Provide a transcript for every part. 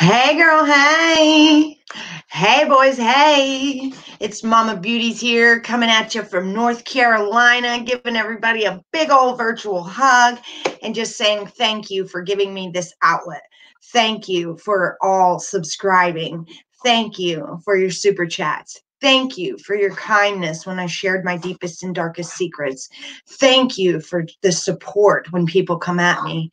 Hey girl, hey. Hey boys, hey. It's Mama Beauties here coming at you from North Carolina, giving everybody a big old virtual hug and just saying thank you for giving me this outlet. Thank you for all subscribing. Thank you for your super chats. Thank you for your kindness when I shared my deepest and darkest secrets. Thank you for the support when people come at me.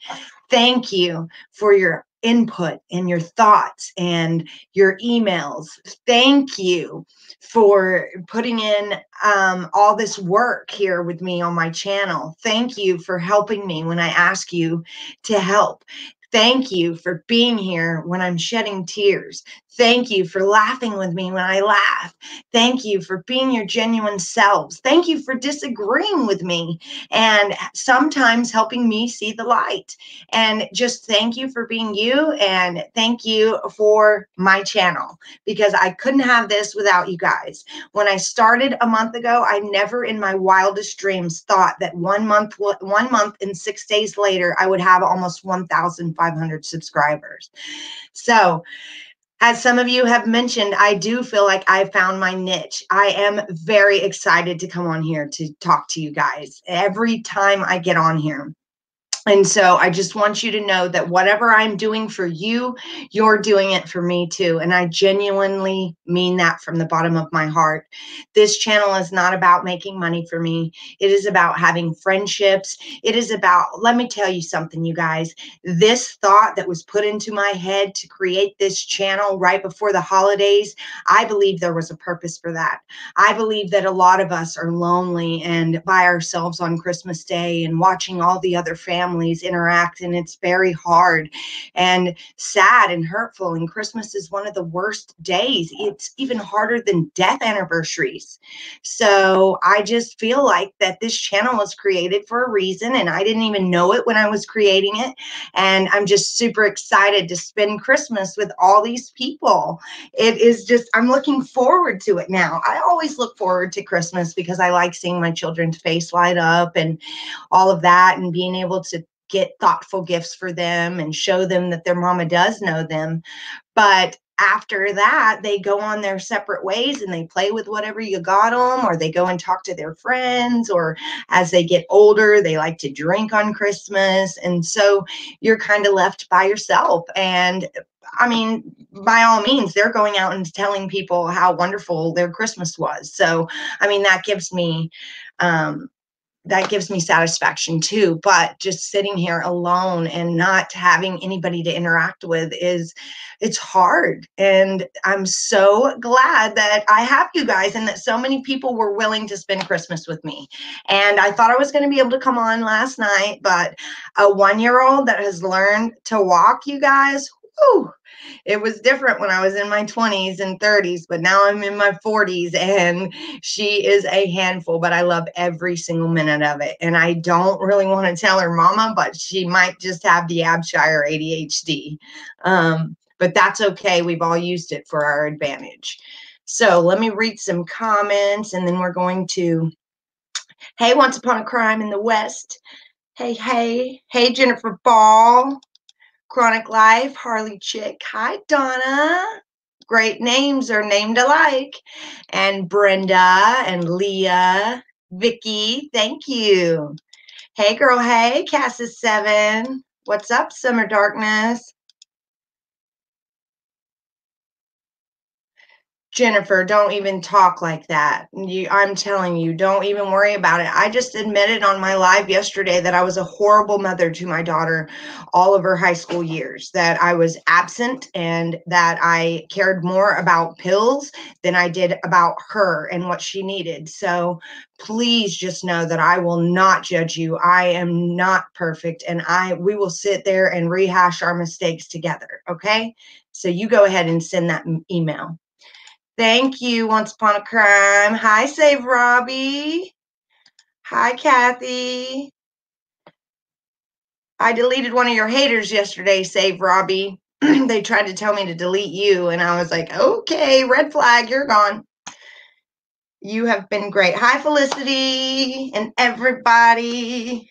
Thank you for your input and your thoughts and your emails. Thank you for putting in all this work here with me on my channel. Thank you for helping me when I ask you to help. Thank you for being here when I'm shedding tears. Thank you for laughing with me when I laugh. Thank you for being your genuine selves. Thank you for disagreeing with me and sometimes helping me see the light. And just thank you for being you, and thank you for my channel, because I couldn't have this without you guys. When I started a month ago, I never in my wildest dreams thought that 1 month and 6 days later, I would have almost 1,500 subscribers. So as some of you have mentioned, I do feel like I found my niche. I am very excited to come on here to talk to you guys every time I get on here. And so I just want you to know that whatever I'm doing for you, you're doing it for me too. And I genuinely mean that from the bottom of my heart. This channel is not about making money for me. It is about having friendships. It is about, let me tell you something, you guys. This thought that was put into my head to create this channel right before the holidays, I believe there was a purpose for that. I believe that a lot of us are lonely and by ourselves on Christmas Day and watching all the other families interact, and it's very hard and sad and hurtful, and Christmas is one of the worst days. It's even harder than death anniversaries. So I just feel like that this channel was created for a reason, and I didn't even know it when I was creating it, and I'm just super excited to spend Christmas with all these people. It is just, I'm looking forward to it now. I always look forward to Christmas because I like seeing my children's face light up and all of that, and being able to get thoughtful gifts for them and show them that their mama does know them. But after that, they go on their separate ways and they play with whatever you got them, or they go and talk to their friends, or as they get older, they like to drink on Christmas. And so you're kind of left by yourself. And I mean, by all means, they're going out and telling people how wonderful their Christmas was. So, I mean, that gives me satisfaction too. But just sitting here alone and not having anybody to interact with it's hard. And I'm so glad that I have you guys and that so many people were willing to spend Christmas with me. And I thought I was going to be able to come on last night, but a 1-year-old that has learned to walk, you guys, whew, it was different when I was in my 20s and 30s, but now I'm in my 40s and she is a handful, but I love every single minute of it. And I don't really want to tell her mama, but she might just have the Abshire ADHD. But that's okay. We've all used it for our advantage. So let me read some comments, and then we're going to, hey, Once Upon a Crime in the West. Hey, Jennifer Ball. Chronic Life, Harley Chick. Hi, Donna. Great names are named alike. And Brenda and Leah, Vicky, thank you. Hey, girl, hey, Cassis7. What's up, Summer Darkness? Jennifer, don't even talk like that. I'm telling you, don't even worry about it. I just admitted on my live yesterday that I was a horrible mother to my daughter all of her high school years, that I was absent and that I cared more about pills than I did about her and what she needed. So please just know that I will not judge you. I am not perfect, and we will sit there and rehash our mistakes together, okay? So you go ahead and send that email. Thank you, Once Upon a Crime. Hi, Save Robbie. Hi, Kathy. I deleted one of your haters yesterday, Save Robbie. They tried to tell me to delete you, and I was like, okay, red flag, you're gone. You have been great. Hi, Felicity and everybody.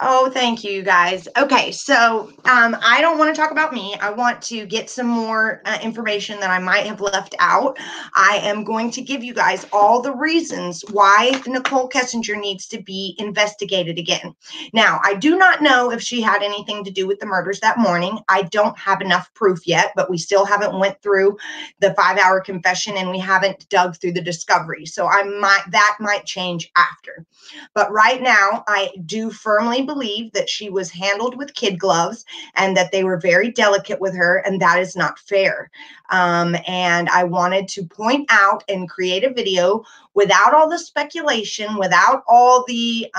Oh, thank you, you guys. Okay, so I don't want to talk about me. I want to get some more information that I might have left out. I am going to give you guys all the reasons why Nicole Kessinger needs to be investigated again. Now, I do not know if she had anything to do with the murders that morning. I don't have enough proof yet, but we still haven't went through the 5-hour confession and we haven't dug through the discovery. So that might change after. But right now, I do firmly believe that she was handled with kid gloves and that they were very delicate with her, and that is not fair. And I wanted to point out and create a video without all the speculation, without all the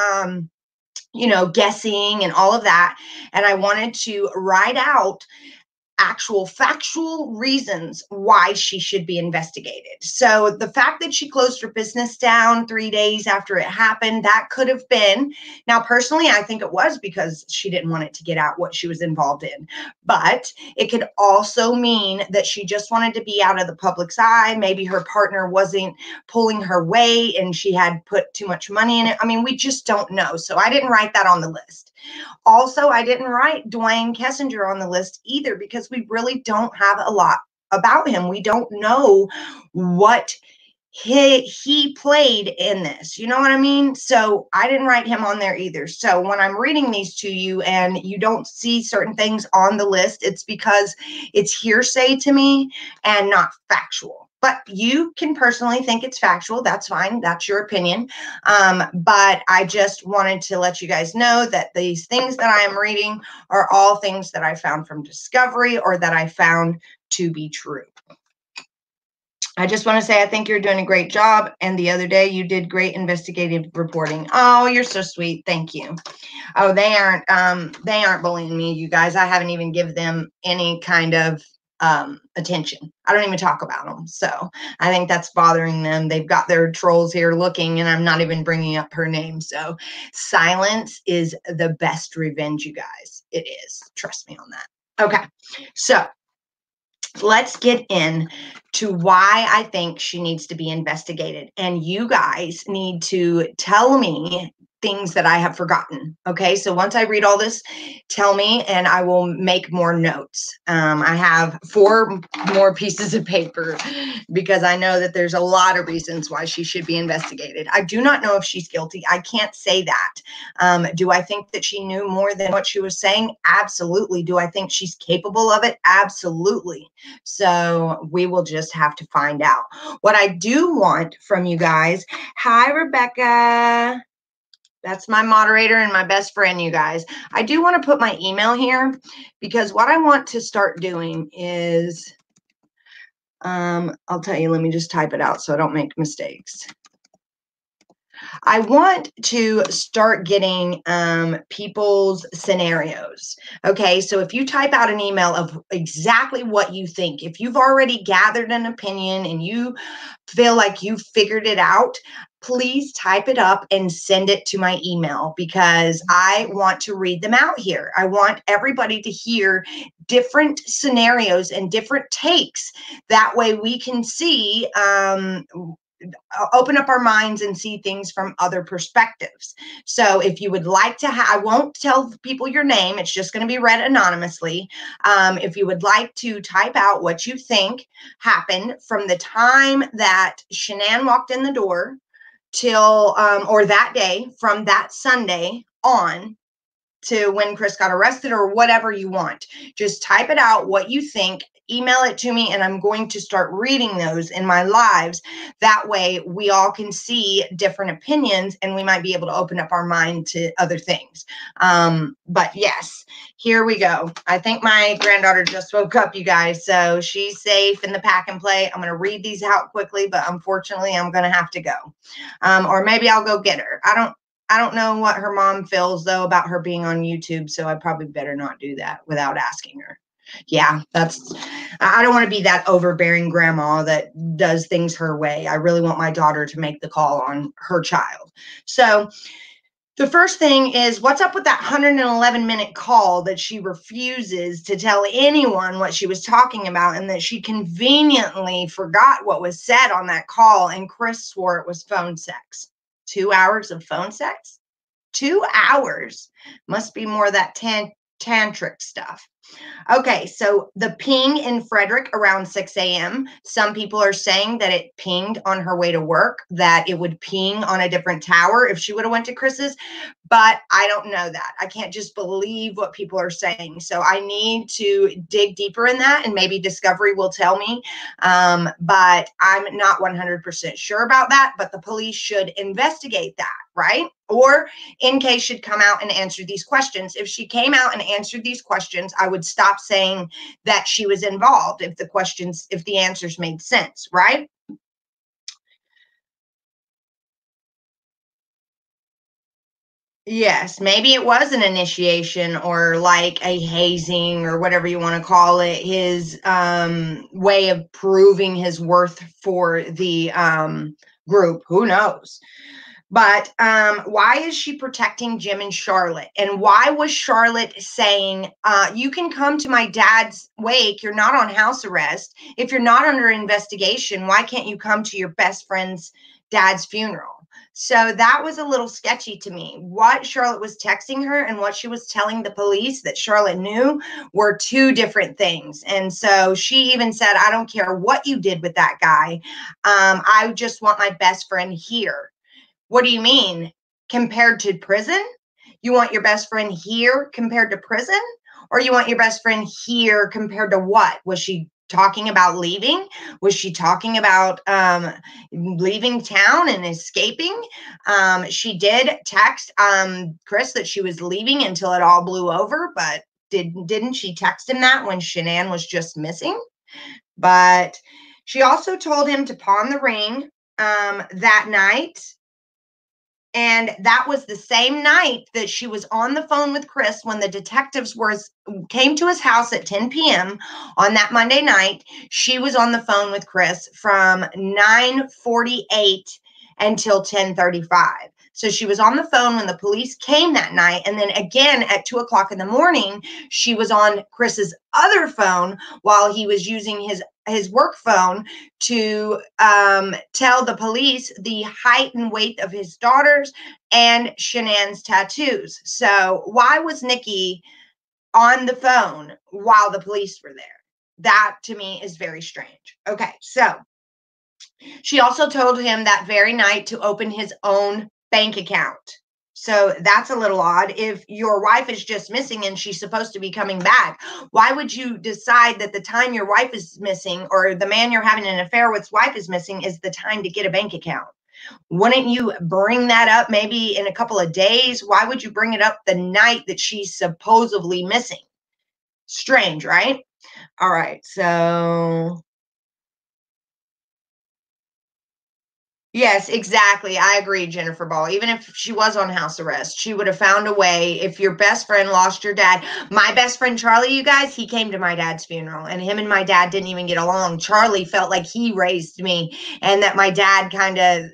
guessing and all of that. And I wanted to write out actual factual reasons why she should be investigated. So the fact that she closed her business down 3 days after it happened, that could have been. Now, personally, I think it was because she didn't want it to get out what she was involved in. But it could also mean that she just wanted to be out of the public's eye. Maybe her partner wasn't pulling her weight and she had put too much money in it. I mean, we just don't know. So I didn't write that on the list. Also, I didn't write Dwayne Kessinger on the list either because we really don't have a lot about him. We don't know what he played in this. You know what I mean? So I didn't write him on there either. So when I'm reading these to you and you don't see certain things on the list, it's because it's hearsay to me and not factual. But you can personally think it's factual. That's fine. That's your opinion. But I just wanted to let you guys know that these things that I am reading are all things that I found from Discovery or that I found to be true. I just want to say I think you're doing a great job. And the other day you did great investigative reporting. Oh, you're so sweet. Thank you. Oh, they aren't bullying me, you guys. I haven't even given them any kind of attention. I don't even talk about them. So I think that's bothering them. They've got their trolls here looking and I'm not even bringing up her name. So silence is the best revenge, you guys. It is. Trust me on that. Okay. So let's get in to why I think she needs to be investigated. And you guys need to tell me things that I have forgotten. Okay, so once I read all this, tell me and I will make more notes. I have 4 more pieces of paper because I know that there's a lot of reasons why she should be investigated. I do not know if she's guilty. I can't say that. Do I think that she knew more than what she was saying? Absolutely. Do I think she's capable of it? Absolutely. So we will just have to find out. What I do want from you guys, hi, Rebecca. That's my moderator and my best friend, you guys. I do want to put my email here because what I want to start doing is, I'll tell you, let me just type it out so I don't make mistakes. I want to start getting people's scenarios. Okay, so if you type out an email of exactly what you think, if you've already gathered an opinion and you feel like you've figured it out, please type it up and send it to my email because I want to read them out here. I want everybody to hear different scenarios and different takes. That way we can see open up our minds and see things from other perspectives. So if you would like to I won't tell people your name. It's just going to be read anonymously. If you would like to type out what you think happened from the time that Shanann walked in the door till, or that day, from that Sunday on to when Chris got arrested or whatever you want. Just type it out, what you think, email it to me, and I'm going to start reading those in my lives. That way we all can see different opinions and we might be able to open up our mind to other things. But yes, here we go. I think my granddaughter just woke up, you guys, so she's safe in the pack and play. I'm going to read these out quickly, but unfortunately I'm going to have to go. Or maybe I'll go get her. I don't know what her mom feels, though, about her being on YouTube, so I probably better not do that without asking her. Yeah, I don't want to be that overbearing grandma that does things her way. I really want my daughter to make the call on her child. So the first thing is, what's up with that 111-minute call that she refuses to tell anyone what she was talking about and that she conveniently forgot what was said on that call, and Chris swore it was phone sex. 2 hours of phone sex? 2 hours. Must be more of that tantric stuff. Okay, so the ping in Frederick around 6 a.m. Some people are saying that it pinged on her way to work, that it would ping on a different tower if she would have went to Chris's, but I don't know that. I can't just believe what people are saying. So I need to dig deeper in that, and maybe Discovery will tell me. But I'm not 100% sure about that, but the police should investigate that, right? Or NK should come out and answer these questions. If she came out and answered these questions, I would stop saying that she was involved if the answers made sense, right? Yes, maybe it was an initiation or like a hazing or whatever you want to call it, his way of proving his worth for the group. Who knows? But why is she protecting Jim and Charlotte? And why was Charlotte saying, you can come to my dad's wake? You're not on house arrest. If you're not under investigation, why can't you come to your best friend's dad's funeral? So that was a little sketchy to me. What Charlotte was texting her and what she was telling the police that Charlotte knew were two different things. And so she even said, I don't care what you did with that guy. I just want my best friend here. What do you mean? Compared to prison? You want your best friend here compared to prison? Or you want your best friend here compared to what? Was she talking about leaving? Was she talking about leaving town and escaping? She did text Chris that she was leaving until it all blew over, but didn't she text him that when Shanann was just missing? But she also told him to pawn the ring that night. And that was the same night that she was on the phone with Chris when the detectives came to his house at 10 p.m. on that Monday night. She was on the phone with Chris from 9:48 until 10:35. So she was on the phone when the police came that night. And then again at 2 o'clock in the morning, she was on Chris's other phone while he was using his work phone to tell the police the height and weight of his daughters and Shanann's tattoos. So why was Nikki on the phone while the police were there? That to me is very strange. Okay, so she also told him that very night to open his own bank account. So that's a little odd. If your wife is just missing and she's supposed to be coming back, why would you decide that the time your wife is missing or the man you're having an affair with's wife is missing is the time to get a bank account? Wouldn't you bring that up maybe in a couple of days? Why would you bring it up the night that she's supposedly missing? Strange, right? All right. So yes, exactly. I agree, Jennifer Ball. Even if she was on house arrest, she would have found a way. If your best friend lost your dad, my best friend Charlie, you guys, he came to my dad's funeral and him and my dad didn't even get along. Charlie felt like he raised me and that my dad kind of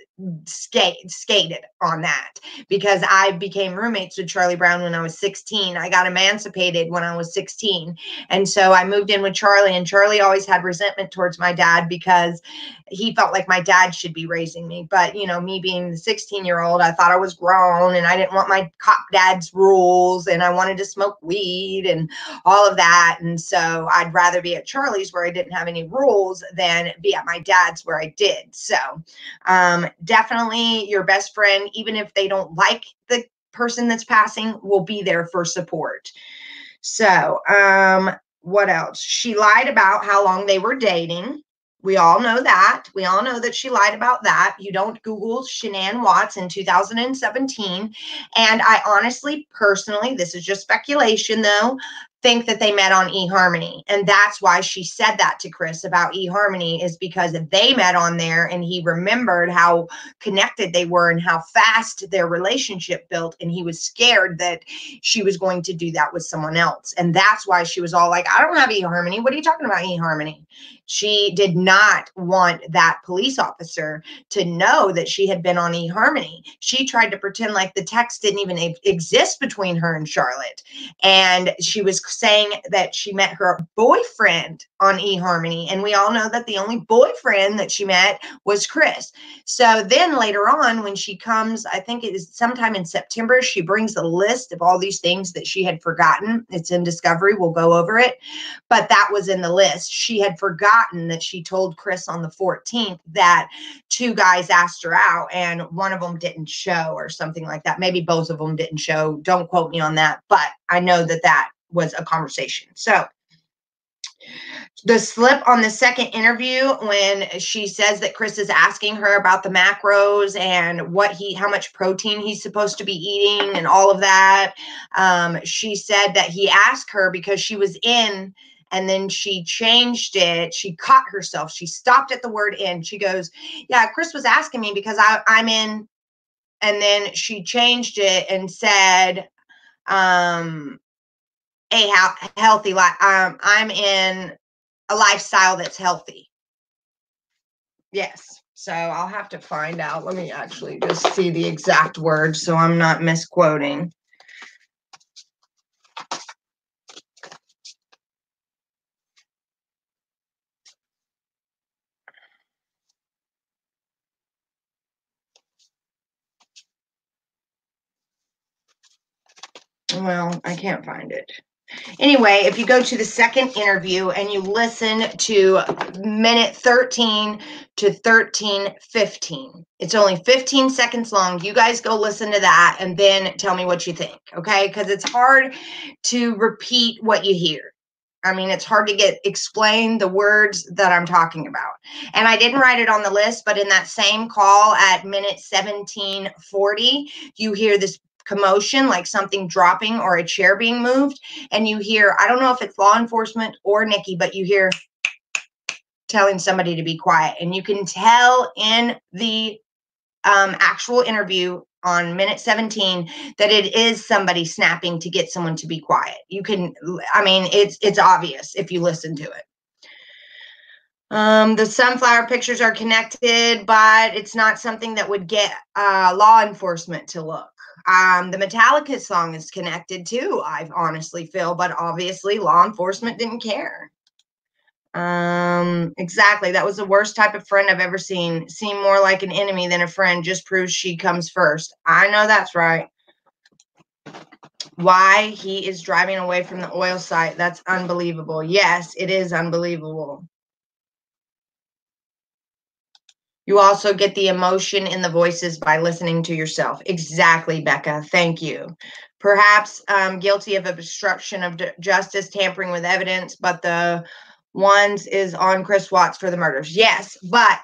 skated on that because I became roommates with Charlie Brown when I was 16. I got emancipated when I was 16. And so I moved in with Charlie, and Charlie always had resentment towards my dad because he felt like my dad should be raising me. But, you know, me being the 16-year-old, I thought I was grown and I didn't want my cop dad's rules and I wanted to smoke weed and all of that. And so I'd rather be at Charlie's where I didn't have any rules than be at my dad's where I did. So definitely your best friend, even if they don't like the person that's passing, will be there for support. So what else? She lied about how long they were dating. We all know that. We all know that she lied about that. You don't Google Shanann Watts in 2017. And I honestly, personally, this is just speculation though, think that they met on eHarmony. And that's why she said that to Chris about eHarmony, is because they met on there and he remembered how connected they were and how fast their relationship built. And he was scared that she was going to do that with someone else. And that's why she was all like, I don't have eHarmony. What are you talking about eHarmony? She did not want that police officer to know that she had been on eHarmony. She tried to pretend like the text didn't even exist between her and Charlotte. And she was saying that she met her boyfriend on eHarmony. And we all know that the only boyfriend that she met was Chris. So then later on, when she comes, I think it is sometime in September, she brings a list of all these things that she had forgotten. It's in Discovery. We'll go over it. But that was in the list. She had forgotten that she told Chris on the 14th that 2 guys asked her out and one of them didn't show or something like that. Maybe both of them didn't show. Don't quote me on that. But I know that that was a conversation. So the slip on the second interview when she says that Chris is asking her about the macros and how much protein he's supposed to be eating and all of that. She said that he asked her because she was in and then she changed it. She caught herself. She stopped at the word in. She goes, yeah, Chris was asking me because I'm in. And then she changed it and said, a healthy life. I'm in a lifestyle that's healthy. Yes. So I'll have to find out. Let me actually just see the exact words so I'm not misquoting. Well, I can't find it. Anyway, if you go to the second interview and you listen to minute 13 to 13:15, it's only 15 seconds long. You guys go listen to that and then tell me what you think, okay? Because it's hard to repeat what you hear. I mean, it's hard to explain the words that I'm talking about. And I didn't write it on the list, but in that same call at minute 17:40, you hear this commotion, like something dropping or a chair being moved. And you hear, I don't know if it's law enforcement or Nikki, but you hear telling somebody to be quiet. And you can tell in the actual interview on minute 17 that it is somebody snapping to get someone to be quiet. You can, I mean, it's obvious if you listen to it. The sunflower pictures are connected, but it's not something that would get law enforcement to look. The Metallica song is connected too, I honestly feel, but obviously law enforcement didn't care. Exactly. That was the worst type of friend I've ever seen. Seem more like an enemy than a friend. Just proves she comes first. I know that's right. Why he is driving away from the oil site. That's unbelievable. Yes, it is unbelievable. You also get the emotion in the voices by listening to yourself. Exactly, Becca. Thank you. Perhaps guilty of obstruction of justice, tampering with evidence, but the ones is on Chris Watts for the murders. Yes, but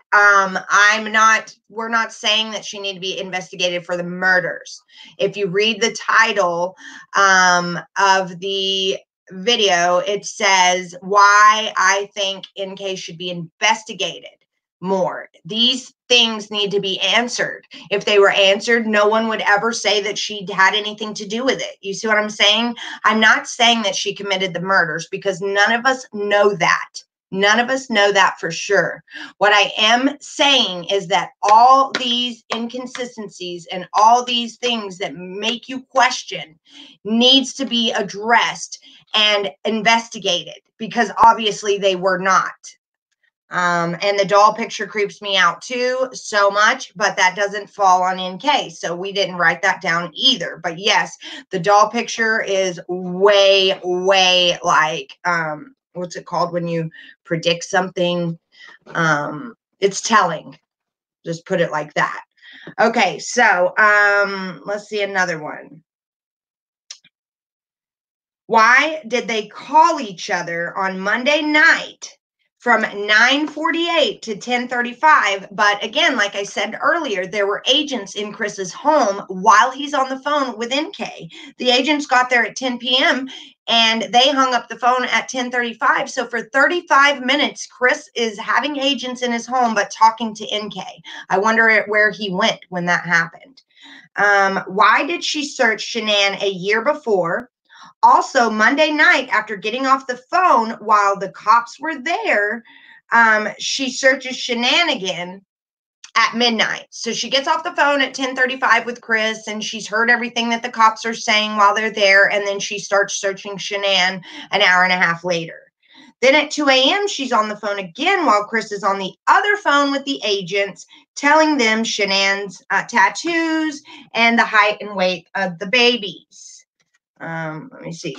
we're not saying that she need to be investigated for the murders. If you read the title of the video, it says why I think NK should be investigated more. These things need to be answered. If they were answered, no one would ever say that she had anything to do with it. You see what I'm saying? I'm not saying that she committed the murders because none of us know that. None of us know that for sure. What I am saying is that all these inconsistencies and all these things that make you question needs to be addressed and investigated because obviously they were not. And the doll picture creeps me out too so much, but that doesn't fall on NK. So we didn't write that down either. But yes, the doll picture is way, way like, what's it called when you predict something? It's telling. Just put it like that. Okay, so let's see another one. Why did they call each other on Monday night from 9:48 to 10:35? But again, like I said earlier, there were agents in Chris's home while he's on the phone with NK. The agents got there at 10 p.m. and they hung up the phone at 10:35. So for 35 minutes, Chris is having agents in his home but talking to NK. I wonder where he went when that happened. Why did she search Shanann a year before? Also, Monday night, after getting off the phone while the cops were there, she searches Shanann again at midnight. So she gets off the phone at 10:35 with Chris, and she's heard everything that the cops are saying while they're there, and then she starts searching Shanann an hour and a half later. Then at 2 a.m., she's on the phone again while Chris is on the other phone with the agents, telling them Shanann's tattoos and the height and weight of the babies. Let me see.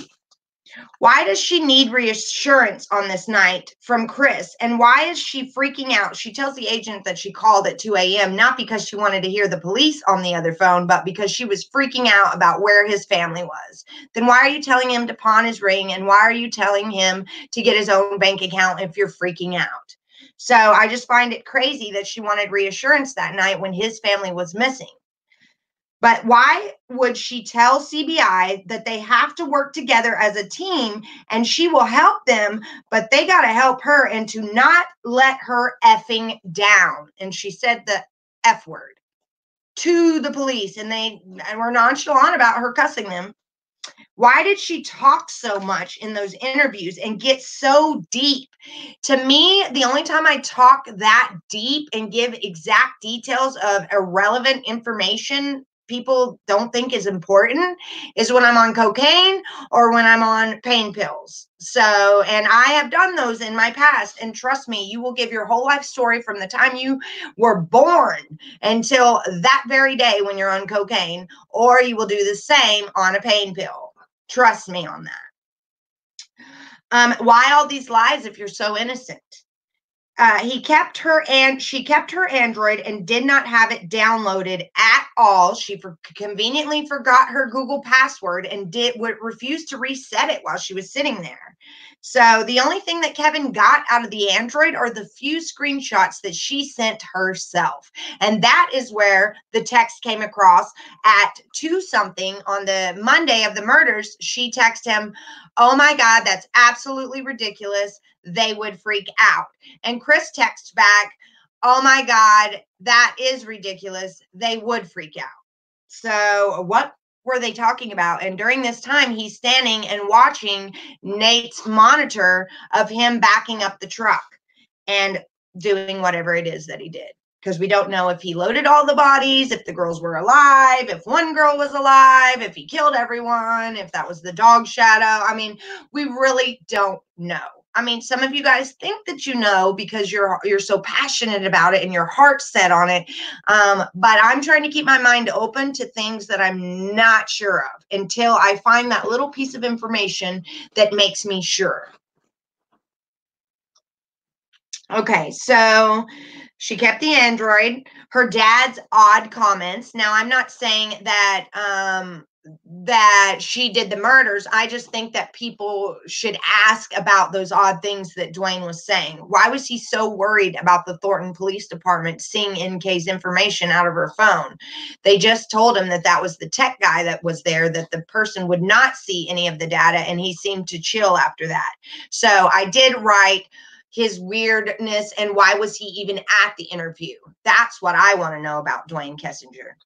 Why does she need reassurance on this night from Chris? And why is she freaking out? She tells the agent that she called at 2 a.m., not because she wanted to hear the police on the other phone, but because she was freaking out about where his family was. Then why are you telling him to pawn his ring? And why are you telling him to get his own bank account if you're freaking out? So I just find it crazy that she wanted reassurance that night when his family was missing. But why would she tell CBI that they have to work together as a team and she will help them, but they got to help her and to not let her effing down? And she said the F word to the police, and they were nonchalant about her cussing them. Why did she talk so much in those interviews and get so deep? To me, the only time I talk that deep and give exact details of irrelevant information people don't think is important is when I'm on cocaine or when I'm on pain pills. So, and I have done those in my past. And trust me, you will give your whole life story from the time you were born until that very day when you're on cocaine, or you will do the same on a pain pill. Trust me on that. Why all these lies if you're so innocent? She kept her Android and did not have it downloaded at all. She conveniently forgot her Google password and would refuse to reset it while she was sitting there. So the only thing that Kevin got out of the Android are the few screenshots that she sent herself. And that is where the text came across at 2 something on the Monday of the murders. She texted him, "Oh my God, that's absolutely ridiculous. They would freak out." And Chris texts back, "Oh my God, that is ridiculous. They would freak out." So what were they talking about? And during this time, he's standing and watching Nate's monitor of him backing up the truck and doing whatever it is that he did. Because we don't know if he loaded all the bodies, if the girls were alive, if one girl was alive, if he killed everyone, if that was the dog shadow. I mean, we really don't know. I mean, some of you guys think that you know because you're so passionate about it and your heart's set on it. But I'm trying to keep my mind open to things that I'm not sure of until I find that little piece of information that makes me sure. Okay, so she kept the Android. Her dad's odd comments. Now, I'm not saying that that she did the murders. I just think that people should ask about those odd things that Dwayne was saying. Why was he so worried about the Thornton Police Department seeing NK's information out of her phone? They just told him that that was the tech guy that was there, that the person would not see any of the data, and he seemed to chill after that. So I did write his weirdness and why was he even at the interview? That's what I want to know about Dwayne Kessinger.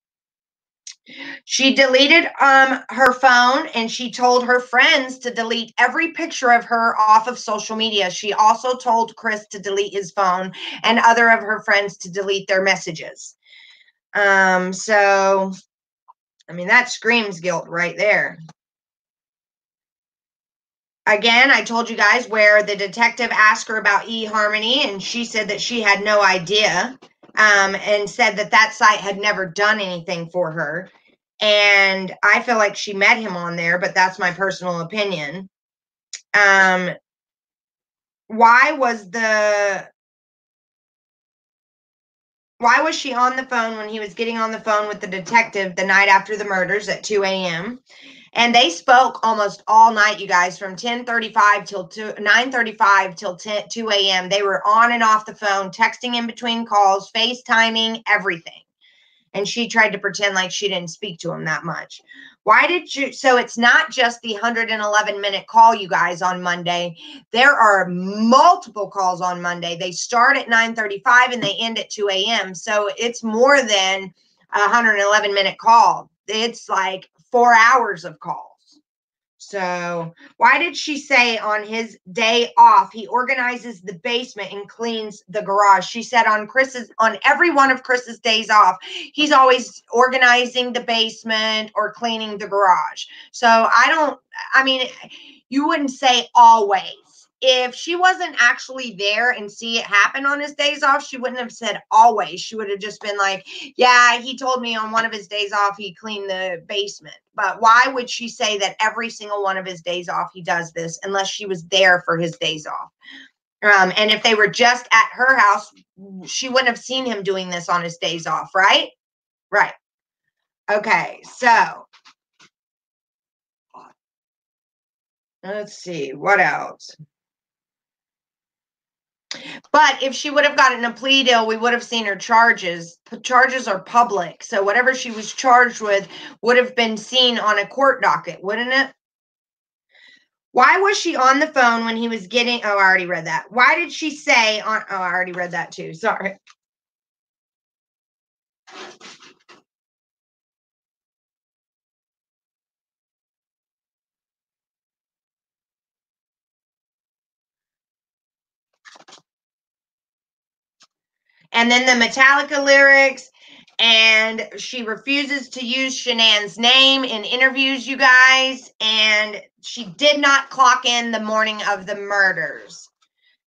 She deleted her phone, and she told her friends to delete every picture of her off of social media. She also told Chris to delete his phone and other of her friends to delete their messages. So, I mean, that screams guilt right there. Again, I told you guys where the detective asked her about eHarmony, and she said that she had no idea, and said that that site had never done anything for her. And I feel like she met him on there, but that's my personal opinion. Why was she on the phone when he was getting on the phone with the detective the night after the murders at 2 a.m.? And they spoke almost all night, you guys, from 10:35 till 9:35 till 2 a.m. They were on and off the phone, texting in between calls, FaceTiming, everything. And she tried to pretend like she didn't speak to him that much. Why did you? So it's not just the 111-minute call, you guys, on Monday. There are multiple calls on Monday. They start at 9:35 and they end at 2 a.m. So it's more than a 111-minute call. It's like 4 hours of calls. So why did she say on his day off, he organizes the basement and cleans the garage? She said on every one of Chris's days off, he's always organizing the basement or cleaning the garage. So I mean, you wouldn't say always. If she wasn't actually there and see it happen on his days off, she wouldn't have said always. She would have just been like, yeah, he told me on one of his days off, he cleaned the basement. But why would she say that every single one of his days off, he does this unless she was there for his days off? And if they were just at her house, she wouldn't have seen him doing this on his days off, right? Right. Okay. So let's see. What else? But if she would have gotten a plea deal, we would have seen her charges. Charges are public. So whatever she was charged with would have been seen on a court docket, wouldn't it? Why was she on the phone when he was getting, oh, I already read that. Why did she say on, oh, I already read that too. Sorry. And then the Metallica lyrics, and she refuses to use Shanann's name in interviews, you guys, and she did not clock in the morning of the murders.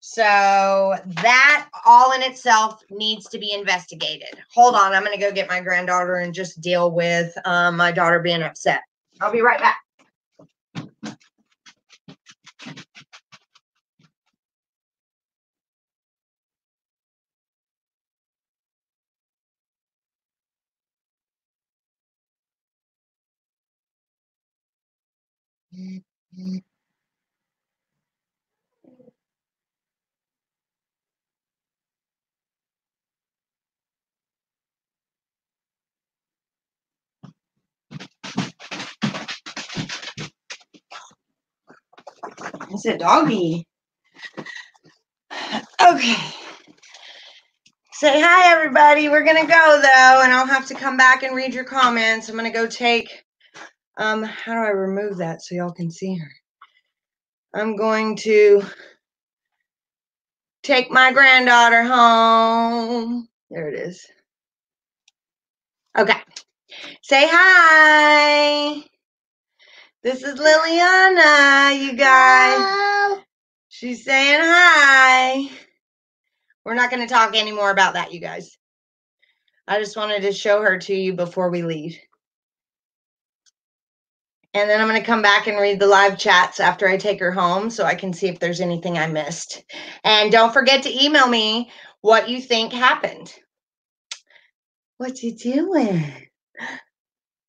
So that all in itself needs to be investigated. Hold on, I'm going to go get my granddaughter and just deal with my daughter being upset. I'll be right back. It's a doggy. Okay. Say hi, everybody. We're going to go, though, and I'll have to come back and read your comments. I'm going to go take, how do I remove that so y'all can see her? I'm going to take my granddaughter home. There it is. Okay. Say hi. This is Liliana, you guys. Hello. She's saying hi. We're not going to talk anymore about that, you guys. I just wanted to show her to you before we leave. And then I'm going to come back and read the live chats after I take her home so I can see if there's anything I missed. And don't forget to email me what you think happened. What you doing?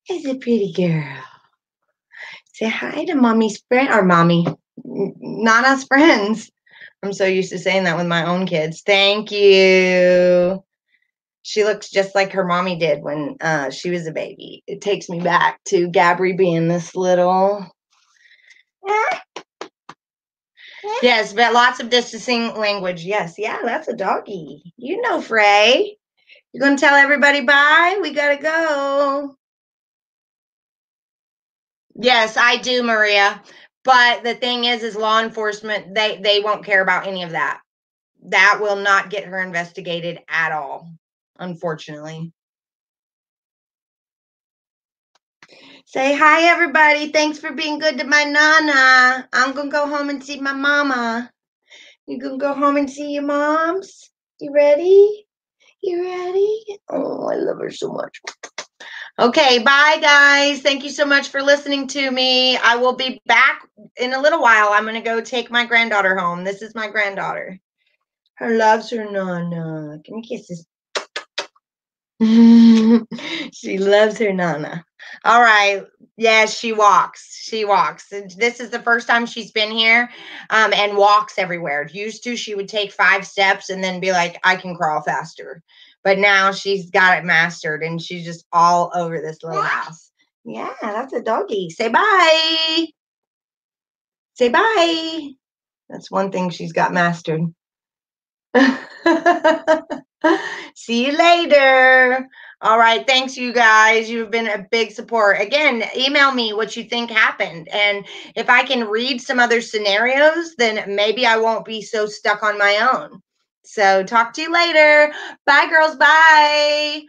It's a pretty girl. Say hi to mommy's friend, or mommy, Nana's friends. I'm so used to saying that with my own kids. Thank you. She looks just like her mommy did when she was a baby. It takes me back to Gabri being this little. Yes, but lots of distancing language. Yes, yeah, that's a doggy. You know, Frey. You're going to tell everybody bye? We got to go. Yes, I do, Maria. But the thing is law enforcement, they won't care about any of that. That will not get her investigated at all, unfortunately. Say hi, everybody. Thanks for being good to my Nana. I'm going to go home and see my mama. You going to go home and see your moms? You ready? You ready? Oh, I love her so much. Okay, bye, guys. Thank you so much for listening to me. I will be back in a little while. I'm going to go take my granddaughter home. This is my granddaughter. Her loves her Nana. Give me kisses. She loves her Nana. All right. Yes, she walks. She walks. This is the first time she's been here and walks everywhere. Used to, she would take 5 steps and then be like, I can crawl faster. But now she's got it mastered and she's just all over this little house. Yeah, that's a doggy. Say bye. Say bye. That's one thing she's got mastered. See you later. All right. Thanks, you guys. You've been a big support. Again, email me what you think happened. And if I can read some other scenarios, then maybe I won't be so stuck on my own. So, talk to you later. Bye, girls. Bye.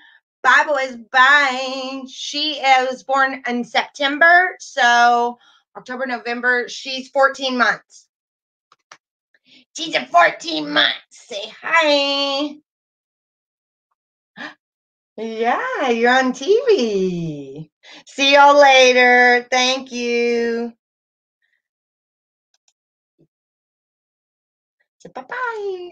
Bye, boys. Bye. She was born in September. So, October, November. She's 14 months. She's a 14 months. Say hi. Yeah, you're on TV. See y'all later. Thank you. Bye bye.